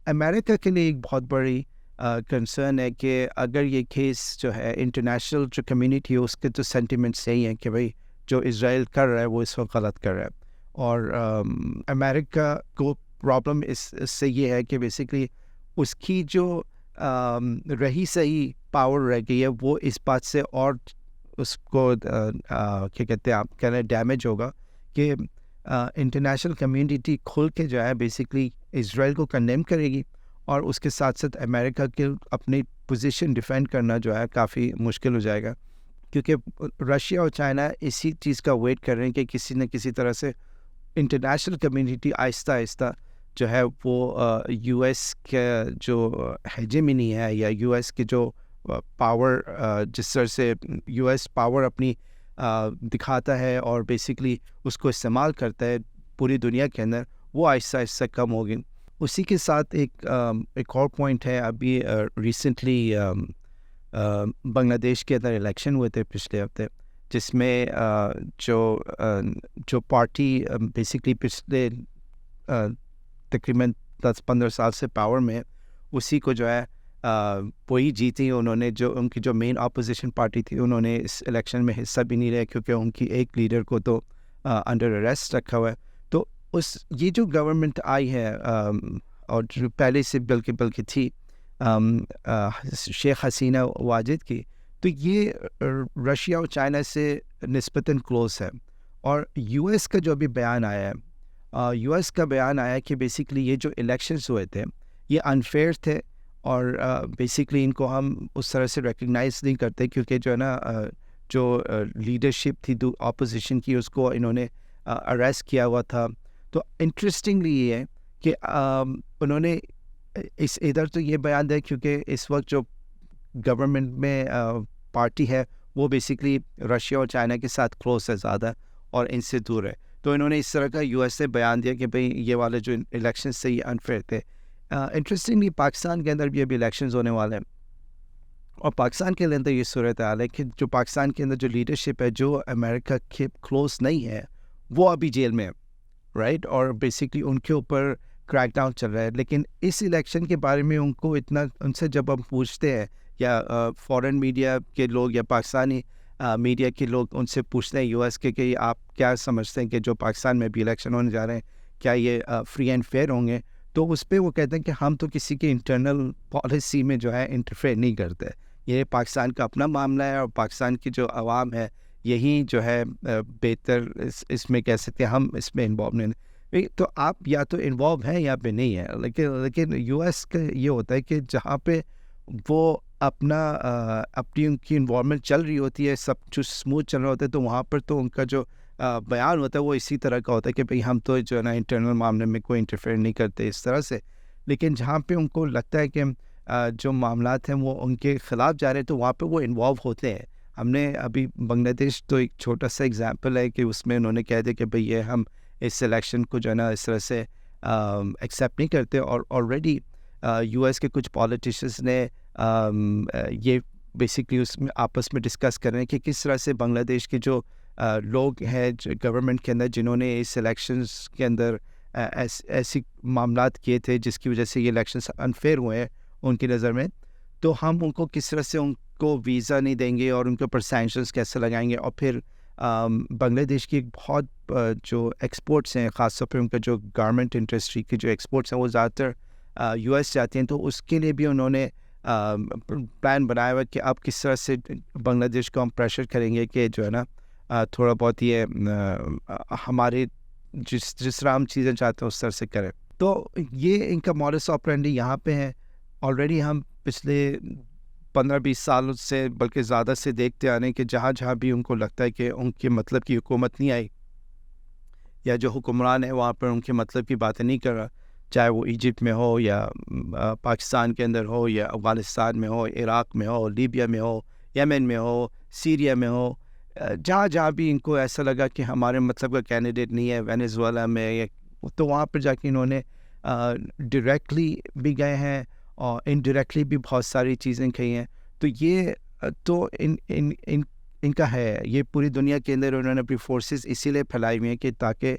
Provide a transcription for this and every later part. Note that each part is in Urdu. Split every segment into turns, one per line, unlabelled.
امریکہ کے لیے ایک بہت بڑی کنسرن ہے کہ اگر یہ کیس جو ہے انٹرنیشنل جو کمیونٹی ہے اس کے تو سینٹیمنٹس یہی ہیں کہ بھائی جو اسرائیل کر رہا ہے وہ اس وقت غلط کر رہا ہے. اور امریکہ کو پرابلم اس سے یہ ہے کہ بیسکلی اس کی جو رہی صحیح پاور رہ گئی ہے وہ اس بات سے اور اس کو کیا کہتے ہیں آپ کہہ رہے ہیں ڈیمیج ہوگا کہ انٹرنیشنل کمیونٹی کھل کے جو ہے بیسکلی اسرائیل کو کنڈیم کرے گی اور اس کے ساتھ ساتھ امریکہ کے اپنی پوزیشن ڈیفینڈ کرنا جو ہے کافی مشکل ہو جائے گا, کیونکہ رشیا اور چائنا اسی چیز کا ویٹ کر رہے ہیں کہ کسی نہ کسی طرح سے انٹرنیشنل کمیونٹی آہستہ آہستہ جو ہے وہ یو ایس کے جو ہیجمنی ہے یا یو ایس کے جو پاور جس طرح سے یو ایس پاور اپنی دکھاتا ہے اور بیسکلی اس کو استعمال کرتا ہے پوری دنیا کے اندر, وہ آہستہ آہستہ کم ہوگی. اسی کے ساتھ ایک اور پوائنٹ ہے, ابھی ریسنٹلی بنگلہ دیش کے اندر الیکشن ہوئے تھے پچھلے ہفتے, جس میں جو پارٹی بیسکلی پچھلے تقریباً 10-15 سال سے پاور میں, اسی کو جو ہے وہی جیتی. انہوں نے جو ان کی جو مین اپوزیشن پارٹی تھی انہوں نے اس الیکشن میں حصہ بھی نہیں لیا کیونکہ ان کی ایک لیڈر کو تو انڈر اریسٹ رکھا ہوا ہے. تو یہ جو گورنمنٹ آئی ہے اور جو پہلے سے بلکہ تھی شیخ حسینہ واجد کی, تو یہ رشیا اور چائنا سے نسبتاً کلوز ہے. اور یو ایس کا جو ابھی بیان آیا ہے, یو ایس کا بیان آیا کہ بیسکلی یہ جو الیکشنز ہوئے تھے یہ انفیئر تھے اور بیسکلی ان کو ہم اس طرح سے ریکگنائز نہیں کرتے کیونکہ جو ہے نا جو لیڈرشپ تھی اپوزیشن کی اس کو انہوں نے اریسٹ کیا ہوا تھا. تو انٹرسٹنگلی یہ ہے کہ انہوں نے ادھر تو یہ بیان دیا کیونکہ اس وقت جو گورنمنٹ میں پارٹی ہے وہ بیسکلی رشیا اور چائنا کے ساتھ کلوز ہے زیادہ اور ان سے دور ہے, تو انہوں نے اس طرح کا یو ایس سے بیان دیا کہ بھئی یہ والے جو الیکشن سے یہ انفیئر تھے. انٹرسٹنگلی پاکستان کے اندر بھی ابھی الیکشنز ہونے والے ہیں اور پاکستان کے اندر یہ صورتحال ہے کہ جو پاکستان کے اندر جو لیڈرشپ ہے جو امریکہ کے کلوز نہیں ہے وہ ابھی جیل میں ہے, رائٹ, اور بیسکلی ان کے اوپر کریک ڈاؤن چل رہا ہے. لیکن اس الیکشن کے بارے میں ان کو اتنا, ان سے جب ہم پوچھتے ہیں یا فورن میڈیا کے لوگ یا پاکستانی میڈیا کے لوگ ان سے پوچھتے ہیں یو ایس کے کہ آپ کیا سمجھتے ہیں کہ جو پاکستان میں بھی الیکشن ہونے جا رہے ہیں کیا یہ فری اینڈ فیئر ہوں گے, تو اس پہ وہ کہتے ہیں کہ ہم تو کسی کے انٹرنل پالیسی میں جو ہے انٹرفیئر نہیں کرتے, یہ پاکستان کا اپنا معاملہ ہے اور پاکستان کی جو عوام ہے یہی جو ہے بہتر اس میں کہہ سکتے ہیں, ہم اس میں انوالو نہیں. تو آپ یا تو انوالو ہیں یا پہ نہیں ہے. لیکن یو ایس کا یہ ہوتا ہے کہ جہاں پہ وہ اپنی ان کی انوالومنٹ چل رہی ہوتی ہے, سب کچھ اسموتھ چل رہا ہوتا ہے, تو وہاں پر تو ان کا جو بیان ہوتا ہے وہ اسی طرح کا ہوتا ہے کہ بھئی ہم تو جو ہے نا انٹرنل معاملے میں کوئی انٹرفیئر نہیں کرتے اس طرح سے. لیکن جہاں پہ ان کو لگتا ہے کہ جو معاملات ہیں وہ ان کے خلاف جا رہے ہیں تو وہاں پہ وہ انوالو ہوتے ہیں. ہم نے ابھی بنگلہ دیش تو ایک چھوٹا سا ایگزامپل ہے کہ اس میں انہوں نے کہہ دیا کہ بھئی یہ ہم اس الیکشن کو جو ہے نا اس طرح سے ایکسیپٹ نہیں کرتے, اور آلریڈی یو ایس کے کچھ پالیٹیشنز نے یہ بیسکلی اس میں آپس میں ڈسکس کر رہے ہیں کہ کس طرح سے بنگلہ دیش کے جو لوگ ہیں گورنمنٹ کے اندر جنہوں نے اس الیکشنز کے اندر ایسی معاملات کیے تھے جس کی وجہ سے یہ الیکشنز انفیئر ہوئے ہیں ان کی نظر میں, تو ہم ان کو کس طرح سے ان کو ویزا نہیں دیں گے اور ان کے اوپر سینکشنز کیسے لگائیں گے. اور پھر بنگلہ دیش کی ایک بہت جو ایکسپورٹس ہیں, خاص طور پہ ان کا جو گارمنٹ انڈسٹری کی جو ایکسپورٹس ہیں وہ زیادہ تر یو ایس جاتی ہیں, تو اس کے لیے بھی انہوں نے پلان بنایا ہوا کہ اب کس طرح سے بنگلہ دیش کو ہم پریشر کریں گے کہ جو ہے نا تھوڑا بہت یہ ہمارے جس طرح ہم چیزیں چاہتے ہیں اس طرح سے کریں. تو یہ ان کا ماڈس آپرینڈی یہاں پہ ہے. آلریڈی ہم پچھلے 15-20 سال سے بلکہ زیادہ سے دیکھتے آ رہے ہیں کہ جہاں جہاں بھی ان کو لگتا ہے کہ ان کے مطلب کی حکومت نہیں آئی یا جو حکمران ہے وہاں پر ان کے مطلب کی باتیں نہیں کر رہا, چاہے وہ ایجپٹ میں ہو یا پاکستان کے اندر ہو یا افغانستان میں ہو, عراق میں ہو, لیبیا میں ہو, یمن میں ہو, سیریا میں ہو, جہاں جہاں بھی ان کو ایسا لگا کہ ہمارے مطلب کا کینڈیڈیٹ نہیں ہے, وینیزویلا میں, تو وہاں پر جا کے انہوں نے ڈائریکٹلی بھی گئے ہیں اور انڈائریکٹلی بھی بہت ساری چیزیں کہی ہیں. تو یہ تو ان کا ہے, یہ پوری دنیا کے اندر انہوں نے اپنی فورسز اسی لیے پھیلائی ہوئی ہیں کہ تاکہ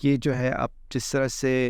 یہ جو ہے اب جس طرح سے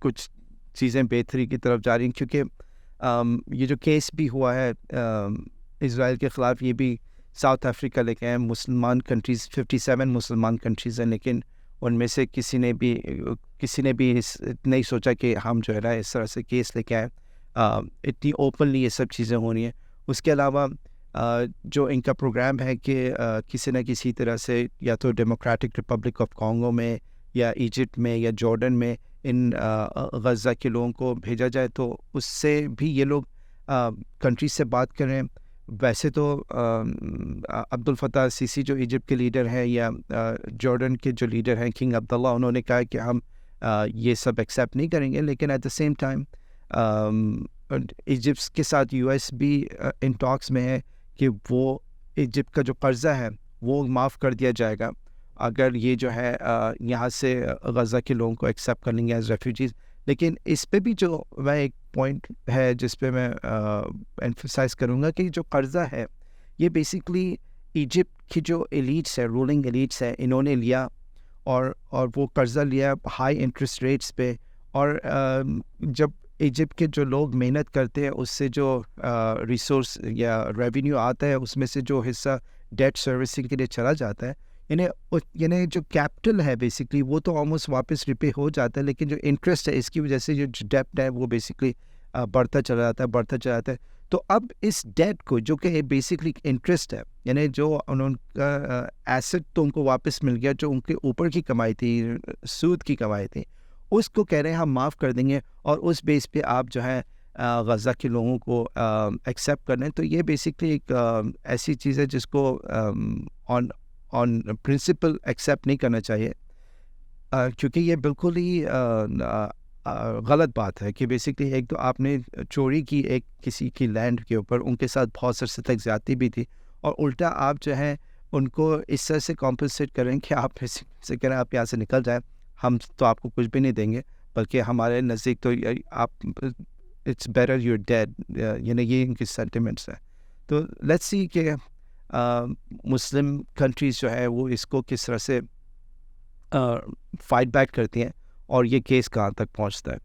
کچھ چیزیں بہتری کی طرف جا رہی ہیں، کیونکہ یہ جو کیس بھی ہوا ہے اسرائیل کے خلاف، یہ بھی ساؤتھ افریقہ لے کے ہیں. مسلمان کنٹریز 57 مسلمان کنٹریز ہیں، لیکن ان میں سے کسی نے بھی نہیں سوچا کہ ہم جو ہے نا اس طرح سے کیس لے کے آئیں. اتنی اوپنلی یہ سب چیزیں ہو رہی ہیں. اس کے علاوہ جو ان کا پروگرام ہے کہ کسی نہ کسی طرح سے یا تو ڈیموکریٹک ریپبلک آف کانگو میں یا ایجپٹ میں یا جارڈن میں ان غزہ کے لوگوں کو بھیجا جائے، تو اس سے بھی یہ لوگ کنٹری سے بات کریں. ویسے تو عبد الفتاح السیسی جو ایجپٹ کے لیڈر ہیں یا جارڈن کے جو لیڈر ہیں کنگ عبداللہ، انہوں نے کہا کہ ہم یہ سب ایکسیپٹ نہیں کریں گے، لیکن at the same time Egypt کے ساتھ یو ایس بھی ان ٹاکس میں ہے کہ وہ ایجپٹ کا جو قرضہ ہے وہ معاف کر دیا جائے گا اگر یہ جو ہے یہاں سے غزہ کے لوگوں کو ایکسیپٹ کر لیں گے ایز ریفیوجیز. لیکن اس پہ بھی جو میں ایک پوائنٹ ہے جس پہ میں ایمفسائز کروں گا کہ جو قرضہ ہے یہ بیسکلی ایجپٹ کی جو ایلیٹس ہے، رولنگ ایلیٹس ہے، انہوں نے لیا اور وہ قرضہ لیا ہائی انٹرسٹ ریٹس پہ. اور جب ایجپٹ کے جو لوگ محنت کرتے ہیں اس سے جو ریسورس یا ریونیو آتا ہے اس میں سے جو حصہ ڈیٹ سروسنگ کے لیے چلا جاتا ہے، یعنی جو کیپٹل ہے بیسکلی وہ تو آلموسٹ واپس ریپے ہو جاتا ہے، لیکن جو انٹرسٹ ہے اس کی وجہ سے جو ڈیٹ ہے وہ بیسکلی بڑھتا چلا جاتا ہے. تو اب اس ڈیٹ کو جو کہ بیسکلی انٹرسٹ ہے، یعنی جو ان کا ایسٹ تو ان کو واپس مل گیا، جو ان کے اوپر کی کمائی تھی، سود کی کمائی تھی، اس کو کہہ رہے ہیں ہم معاف کر دیں گے اور اس بیس پہ آپ جو ہے غزہ کے لوگوں کو ایکسیپٹ کر لیں. تو یہ بیسکلی ایک ایسی چیز ہے جس کو آن پرنسپل ایکسیپٹ نہیں کرنا چاہیے، کیونکہ یہ بالکل ہی غلط بات ہے کہ بیسکلی ایک تو آپ نے چوری کی ایک کسی کی لینڈ کے اوپر، ان کے ساتھ بہت عرصے تک زیادتی بھی تھی، اور الٹا آپ جو ہے ان کو اس طرح سے کمپنسیٹ کریں کہ آپ سے کہہ رہے ہیں آپ یہاں سے نکل جائیں، ہم تو آپ کو کچھ بھی نہیں دیں گے، بلکہ ہمارے نزدیک تو آپ اٹس بیٹر یو ڈیڈ، یعنی یہ ان کی سینٹیمنٹس ہیں. تو لیٹس سی کہ مسلم کنٹریز جو ہے وہ اس کو کس طرح سے فائٹ بیک کرتی ہیں اور یہ کیس کہاں تک پہنچتا ہے.